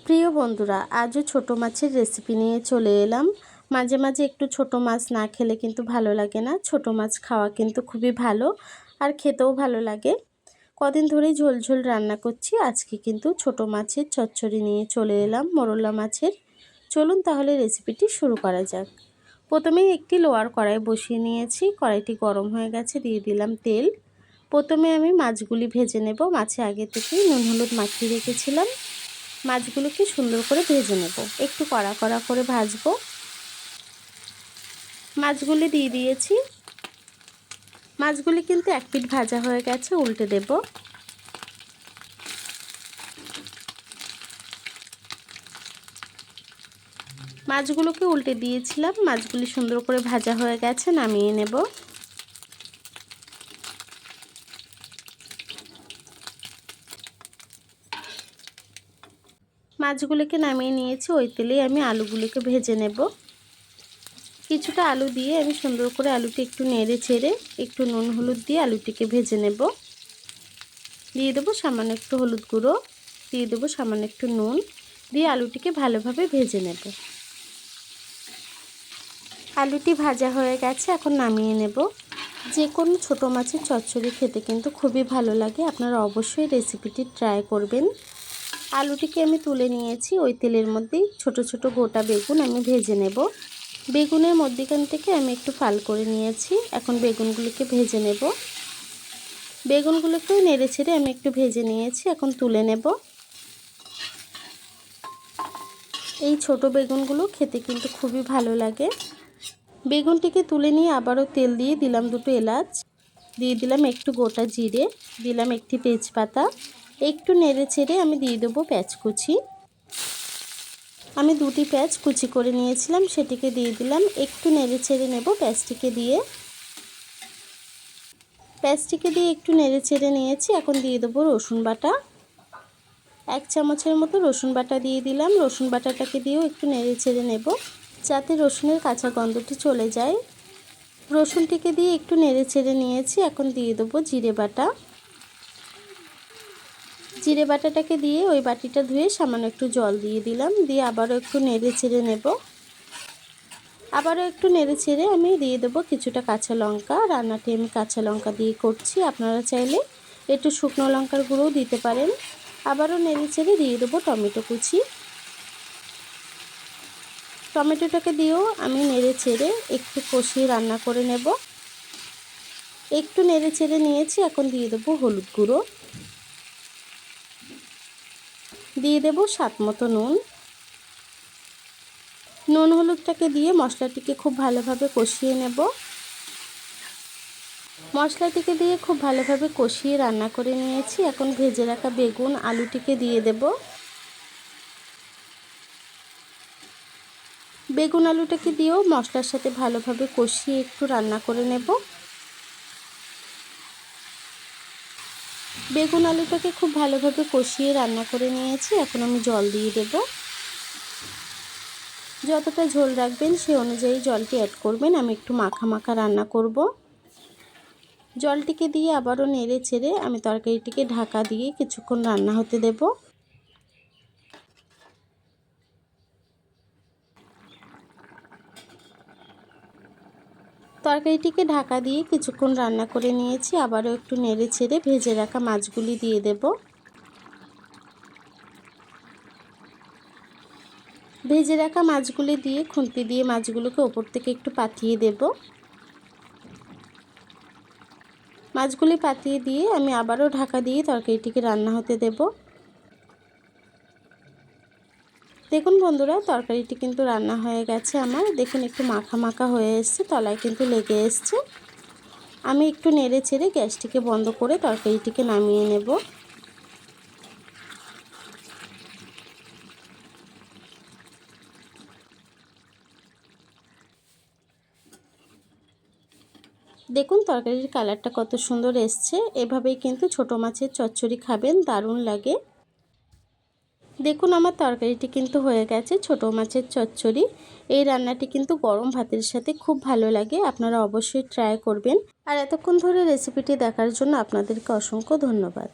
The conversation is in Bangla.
প্রিয় বন্ধুরা, আজও ছোট মাছের রেসিপি নিয়ে চলে এলাম। মাঝে মাঝে একটু ছোট মাছ না খেলে কিন্তু ভালো লাগে না। ছোট মাছ খাওয়া কিন্তু খুবই ভালো, আর খেতেও ভালো লাগে। কদিন ধরেই ঝোল ঝোল রান্না করছি। আজকে কিন্তু ছোট মাছের চচ্চড়ি নিয়ে চলে এলাম, মোরলা মাছের। চলুন তাহলে রেসিপিটি শুরু করা যাক। প্রথমেই একটি লোয়ার কড়াই বসিয়ে নিয়েছি। কড়াইটি গরম হয়ে গেছে, দিয়ে দিলাম তেল। প্রথমে আমি মাছগুলি ভেজে নেব। মাছে আগে থেকেই নুন হলুদ মাখিয়ে রেখেছিলাম। মাছগুলোকে সুন্দর করে ভেজে নেব, একটু কড়া কড়া করে ভাজবো। মাছগুলি দিয়ে দিয়েছি। মাছগুলি কিন্তু এক পিঠ ভাজা হয়ে গেছে, উল্টে দেব। মাছগুলোকে উল্টে দিয়েছিলাম। মাছগুলি সুন্দর করে ভাজা হয়ে গেছে, নামিয়ে নেব। মাছগুলোকে নামিয়ে নিয়েছি। ওই তেলেই আমি আলুগুলোকে ভেজে নেব। কিছুটা আলু দিয়ে আমি সুন্দর করে আলুটি একটু নেড়ে চেড়ে একটু নুন হলুদ দিয়ে আলুটিকে ভেজে নেব। দিয়ে দেবো সামান্য একটু হলুদ গুঁড়ো, দিয়ে দেবো সামান্য একটু নুন, দিয়ে আলুটিকে ভালোভাবে ভেজে নেব। আলুটি ভাজা হয়ে গেছে, এখন নামিয়ে নেব। যে কোনো ছোটো মাছের চচ্চড়ি খেতে কিন্তু খুবই ভালো লাগে। আপনারা অবশ্যই রেসিপিটি ট্রাই করবেন। আলুটিকে আমি তুলে নিয়েছি। ওই তেলের মধ্যেই ছোট ছোট গোটা বেগুন আমি ভেজে নেব। বেগুনের মধ্যিখান থেকে আমি একটু ফাল করে নিয়েছি। এখন বেগুনগুলিকে ভেজে নেব। বেগুনগুলোকেও নেড়ে ছেড়ে আমি একটু ভেজে নিয়েছি, এখন তুলে নেব। এই ছোট বেগুনগুলো খেতে কিন্তু খুবই ভালো লাগে। বেগুনটিকে তুলে নিয়ে আবারও তেল দিয়ে দিলাম দুটো এলাচ, দিয়ে দিলাম একটু গোটা জিরে, দিলাম একটি তেজপাতা। একটু নেড়ে ছেড়ে আমি দিয়ে দেবো পেঁয়াজ কুচি। আমি দুটি পেঁয়াজ কুচি করে নিয়েছিলাম, সেটিকে দিয়ে দিলাম। একটু নেড়ে ছেড়ে নেব পেঁয়াজটিকে দিয়ে। পেঁয়াজটিকে দিয়ে একটু নেড়ে ছেড়ে নিয়েছি। এখন দিয়ে দেবো রসুন বাটা। 1 চামচের মতো রসুন বাটা দিয়ে দিলাম। রসুন বাটাটাকে দিয়েও একটু নেড়ে ছেড়ে নেব, যাতে রসুনের কাঁচা গন্ধটি চলে যায়। রসুনটিকে দিয়ে একটু নেড়ে ছেড়ে নিয়েছি। এখন দিয়ে দেবো জিরে বাটা। জিরে বাটাটাকে দিয়ে ওই বাটিটা ধুয়ে সামান্য একটু জল দিয়ে দিলাম, দিয়ে আবারও একটু নেড়ে ছেড়ে নেব। আবারও একটু নেড়ে ছেড়ে আমি দিয়ে দেবো কিছুটা কাঁচা লঙ্কা। রান্নাটি আমি কাঁচা লঙ্কা দিয়ে করছি, আপনারা চাইলে একটু শুকনো লঙ্কার গুঁড়োও দিতে পারেন। আবারও নেড়ে ছেড়ে দিয়ে দেবো টমেটো কুচি। টমেটোটাকে দিয়েও আমি নেড়ে ছেড়ে একটু কষিয়ে রান্না করে নেব। একটু নেড়ে ছেড়ে নিয়েছি। এখন দিয়ে দেবো হলুদ গুঁড়ো, দিয়ে দেবো স্বাদ মতো নুন। নুন হলুদটাকে দিয়ে মশলাটিকে খুব ভালোভাবে কষিয়ে নেব। মশলাটিকে দিয়ে খুব ভালোভাবে কষিয়ে রান্না করে নিয়েছি। এখন ভেজে রাখা বেগুন আলুটিকে দিয়ে দেব। বেগুন আলুটাকে দিয়েও মশলার সাথে ভালোভাবে কষিয়ে একটু রান্না করে নেব। বেগুন আলুটাকে খুব ভালোভাবে কষিয়ে রান্না করে নিয়েছি। এখন আমি জল দিয়ে দেব। যতটা ঝোল রাখবেন সেই অনুযায়ী জলটি অ্যাড করবেন। আমি একটু মাখা মাখা রান্না করব। জলটিকে দিয়ে আবারও নেড়ে ছেড়ে আমি তরকারিটিকে ঢাকা দিয়ে কিছুক্ষণ রান্না হতে দেব। তরকারিটিকে ঢাকা দিয়ে কিছুক্ষণ রান্না করে নিয়েছি। আবারও একটু নেড়ে ছেড়ে ভেজে রাখা মাছগুলি দিয়ে দেব। ভেজে রাখা মাছগুলি দিয়ে খুন্তি দিয়ে মাছগুলোকে ওপর থেকে একটু পাতিয়ে দেব। মাছগুলি পাতিয়ে দিয়ে আমি আবারও ঢাকা দিয়ে তরকারিটিকে রান্না হতে দেব। দেখুন বন্ধুরা, তরকারিটি কিন্তু রান্না হয়ে গেছে আমার। দেখুন একটু মাখা মাখা হয়ে এসছে, তলায় কিন্তু লেগে এসছে। আমি একটু নেড়ে ছেড়ে গ্যাসটিকে বন্ধ করে তরকারিটিকে নামিয়ে নেব। দেখুন তরকারির কালারটা কত সুন্দর এসছে। এভাবেই কিন্তু ছোট মাছের চচ্চড়ি খাবেন, দারুণ লাগে। দেখুন আমার তরকারিটি কিন্তু হয়ে গেছে, ছোট মাছের চচ্চড়ি। এই রান্নাটি কিন্তু গরম ভাতের সাথে খুব ভালো লাগে। আপনারা অবশ্যই ট্রাই করবেন। আর এতক্ষণ ধরে রেসিপিটি দেখার জন্য আপনাদেরকে অসংখ্য ধন্যবাদ।